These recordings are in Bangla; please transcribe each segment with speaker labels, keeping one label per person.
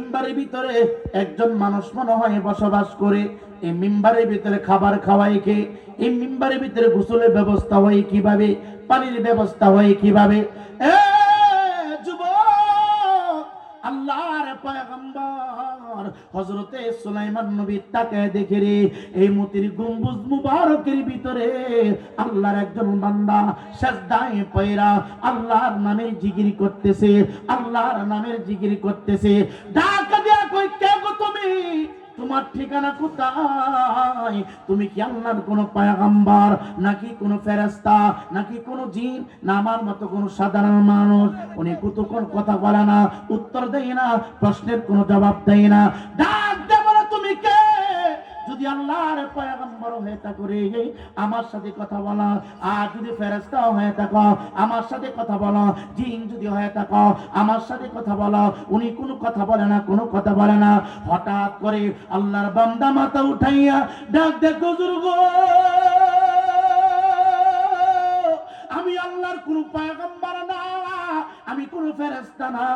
Speaker 1: মিম্বারের ভিতরে একজন মানুষ মনে হয় বসবাস করে। এই মিম্বারের ভিতরে খাবার খাওয়াই কে? এই মিম্বারের ভিতরে গোসলের ব্যবস্থা হয় কিভাবে? পানির ব্যবস্থা হয় কিভাবে? এ যুবক, আল্লাহর পয়গম্বর হযরতে সুলাইমান নবী তাকায় দেখে রে, এই মতির গম্বুজ মুবারকের ভিতরে আল্লাহর একজন বান্দা সিজদায় পয়রা আল্লাহর নামের জিকির করতেছে, আল্লাহর নামের জিকির করতেছে। ডাক দিয়া কই, কে গো তুমি? তোমার ঠিকানা কোথায়? তুমি কি আল্লাহর কোন পয়গম্বর, নাকি কোন ফেরেশতা, নাকি কোন জিন, না আমার মতো কোন সাধারণ মানুষ? উনি কতক্ষণ কথা বলে না, উত্তর দেয় না, প্রশ্নের কোনো জবাব দেয় না। ডাক দে, বলে তুমি কে? যদি আল্লাহর পয়গম্বর হয়ে থাকো রে, আমার সাথে কথা বলো। আর যদি ফেরেশতা হয়ে থাকো, আমার সাথে কথা বলো। জিন যদি হয়ে থাকো, আমার সাথে কথা বলো। উনি কোনো কথা বলে না, কোনো কথা বলে না। হঠাৎ করে আল্লাহর বান্দা মাথা উঠাইয়া ডাক দে, হুজুর গো, আমি আল্লাহর কোন পয়গম্বর না, আমি কোন ফেরেশতা না,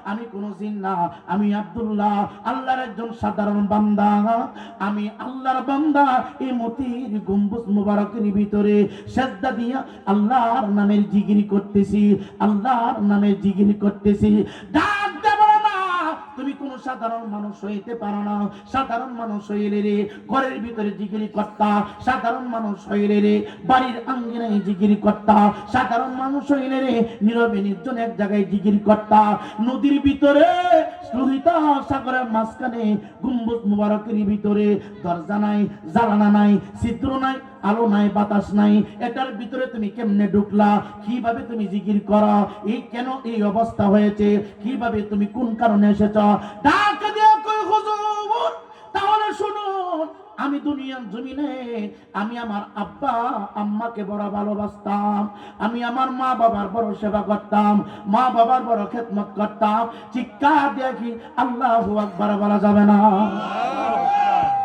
Speaker 1: আমি কোন জিন না, আমি আব্দুল্লাহ, আল্লাহর একজন সাধারণ বান্দা। আমি আল্লাহর বান্দা এই মতির গম্বুজ মুবারকের ভিতরে সিজদা দিয়া আল্লাহর নামের জিকির করতেছি, আল্লাহর নামের জিকির করতেছি। ডাক দেব না, তুমি কোন সাধারণ মানুষ হইতে পারো না। সাধারণ মানুষ হইলে রে ঘরের ভিতরে জিকির করতা, সাধারণ মানুষ হইলে রে বাড়ির আঙ্গিনায় জিকির করতা, সাধারণ মানুষ হইলে রে নীরবে নির্জন এক জায়গায় জিকির করতা। নদীর ভিতরে, লোহিত সাগরের মাঝখানে গম্বুজ মুবারকের ভিতরে দরজা নাই, জানালা নাই, ছিদ্র নাই, আলো নাই, বাতাস নাই, এটার ভিতরে তুমি কেমনে ঢুকলা? কিভাবে তুমি জিকির করো? এই কেন এই অবস্থা হয়েছে? কিভাবে তুমি কোন কারণে এসেছ? ডাক দিয়ে কই, হুজুর তাহলে শুনুন, আমি দুনিয়ার জমিনে আমি আমার আব্বা আম্মাকে বড় ভালোবাসতাম, আমি আমার মা বাবার বড় সেবা করতাম, মা বাবার বড় খেদমত করতাম। চিৎকার দেখি আল্লাহু আকবার বলা যাবে না?